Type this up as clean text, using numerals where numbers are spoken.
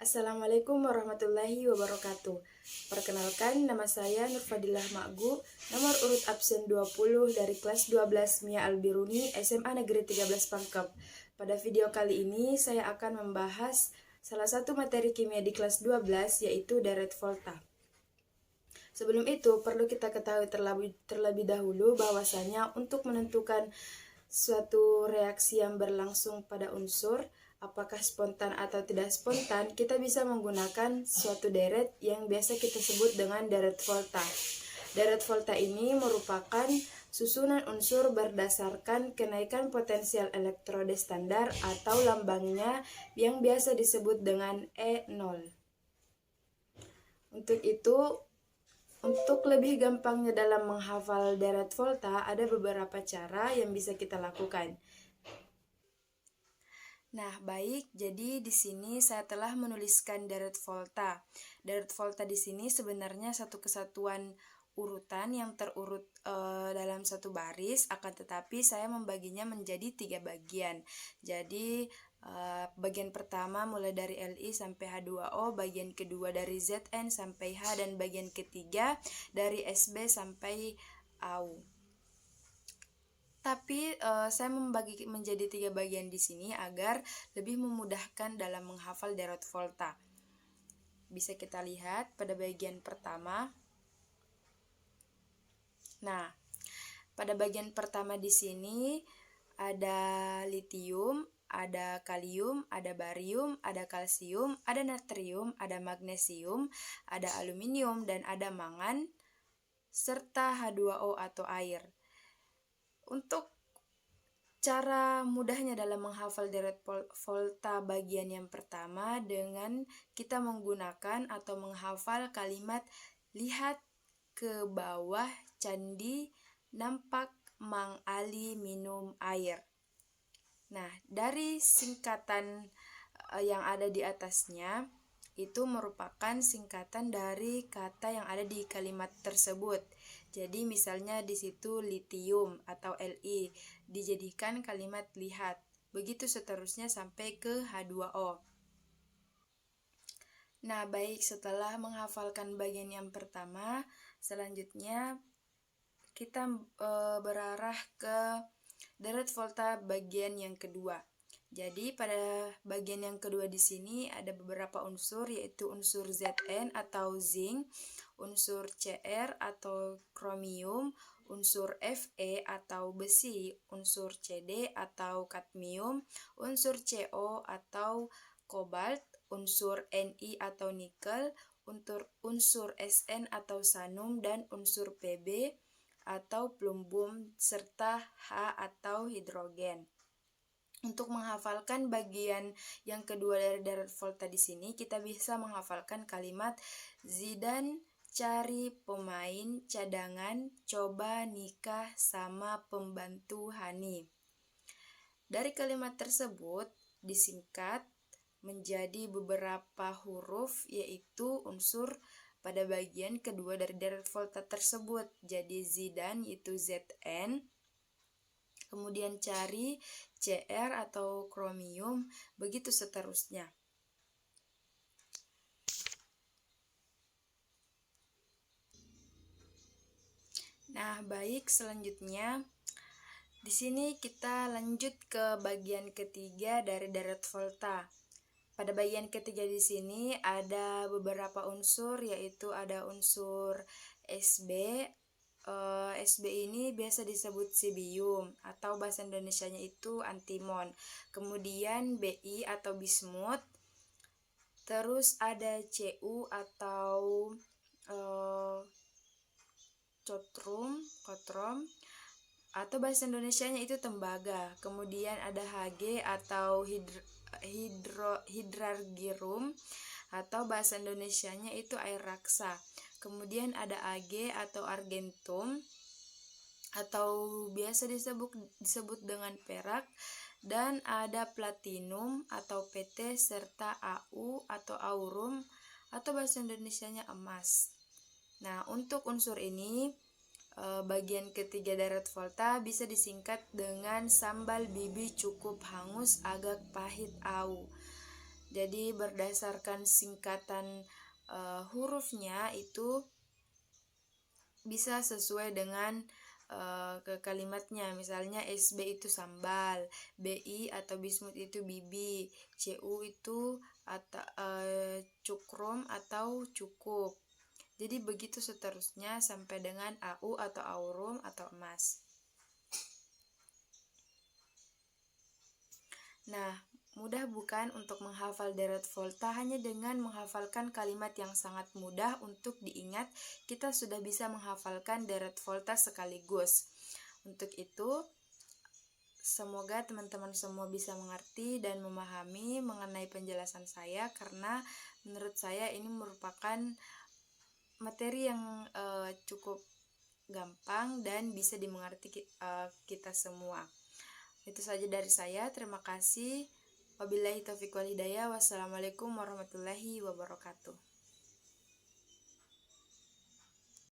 Assalamualaikum warahmatullahi wabarakatuh. Perkenalkan, nama saya Nurfadilah Makgu, nomor urut absen 20 dari kelas 12 Mia Albiruni, SMA Negeri 13 Pangkep. Pada video kali ini, saya akan membahas salah satu materi kimia di kelas 12, yaitu deret volta. Sebelum itu, perlu kita ketahui terlebih dahulu bahwasanya untuk menentukan suatu reaksi yang berlangsung pada unsur, apakah spontan atau tidak spontan, kita bisa menggunakan suatu deret yang biasa kita sebut dengan deret volta. Deret volta ini merupakan susunan unsur berdasarkan kenaikan potensial elektrode standar atau lambangnya yang biasa disebut dengan E0. Untuk lebih gampangnya dalam menghafal deret volta, ada beberapa cara yang bisa kita lakukan. Nah, baik, jadi di sini saya telah menuliskan deret volta. Deret volta di sini sebenarnya satu kesatuan urutan yang terurut dalam satu baris, akan tetapi saya membaginya menjadi 3 bagian. Jadi bagian pertama mulai dari Li sampai H2O, bagian kedua dari Zn sampai H, dan bagian ketiga dari Sb sampai Au. Tapi saya membagi menjadi 3 bagian di sini agar lebih memudahkan dalam menghafal deret volta. Bisa kita lihat pada bagian pertama. Nah, pada bagian pertama di sini ada litium, ada kalium, ada barium, ada kalsium, ada natrium, ada magnesium, ada aluminium, dan ada mangan, serta H2O atau air. Untuk cara mudahnya dalam menghafal deret volta bagian yang pertama dengan kita menggunakan atau menghafal kalimat lihat ke bawah candi nampak Mang Ali minum air. Nah, dari singkatan yang ada di atasnya itu merupakan singkatan dari kata yang ada di kalimat tersebut. Jadi misalnya di situ litium atau Li dijadikan kalimat lihat. Begitu seterusnya sampai ke H2O. Nah, baik, setelah menghafalkan bagian yang pertama, selanjutnya kita berarah ke deret volta bagian yang kedua. Jadi pada bagian yang kedua di sini ada beberapa unsur, yaitu unsur Zn atau zinc, unsur Cr atau kromium, unsur Fe atau besi, unsur Cd atau kadmium, unsur Co atau kobalt, unsur Ni atau nikel, unsur Sn atau sanum, dan unsur Pb atau plumbum, serta H atau hidrogen. Untuk menghafalkan bagian yang kedua dari deret volta di sini, kita bisa menghafalkan kalimat Zidan cari pemain cadangan, coba nikah sama pembantu Hani. Dari kalimat tersebut disingkat menjadi beberapa huruf, yaitu unsur pada bagian kedua dari deret volta tersebut. Jadi Zidan itu Zn, kemudian cari Cr atau kromium, begitu seterusnya. Nah, baik, selanjutnya di sini kita lanjut ke bagian ketiga dari deret volta. Pada bagian ketiga di sini ada beberapa unsur, yaitu ada unsur Sb. Sb ini biasa disebut sibium atau bahasa Indonesianya itu antimon. Kemudian Bi atau bismut. Terus ada Cu atau kotrom atau bahasa Indonesianya itu tembaga. Kemudian ada Hg atau hidrargyrum atau bahasa Indonesianya itu air raksa. Kemudian ada Ag atau argentum atau biasa disebut dengan perak, dan ada platinum atau Pt, serta Au atau aurum atau bahasa Indonesianya emas. Nah, untuk unsur ini bagian ketiga deret volta bisa disingkat dengan sambal bibi cukup hangus agak pahit Au. Jadi berdasarkan singkatan hurufnya itu bisa sesuai dengan ke kalimatnya. Misalnya SB itu sambal, BI atau bismut itu bibi, CU itu atau cukrum atau cukup. Jadi begitu seterusnya sampai dengan AU atau aurum atau emas. Nah, mudah bukan untuk menghafal deret volta? Hanya dengan menghafalkan kalimat yang sangat mudah untuk diingat, kita sudah bisa menghafalkan deret volta sekaligus. Untuk itu, semoga teman-teman semua bisa mengerti dan memahami mengenai penjelasan saya, karena menurut saya ini merupakan materi yang cukup gampang dan bisa dimengerti kita semua. Itu saja dari saya. Terima kasih. Wabillahi taufiq wal hidayah. Wassalamualaikum warahmatullahi wabarakatuh.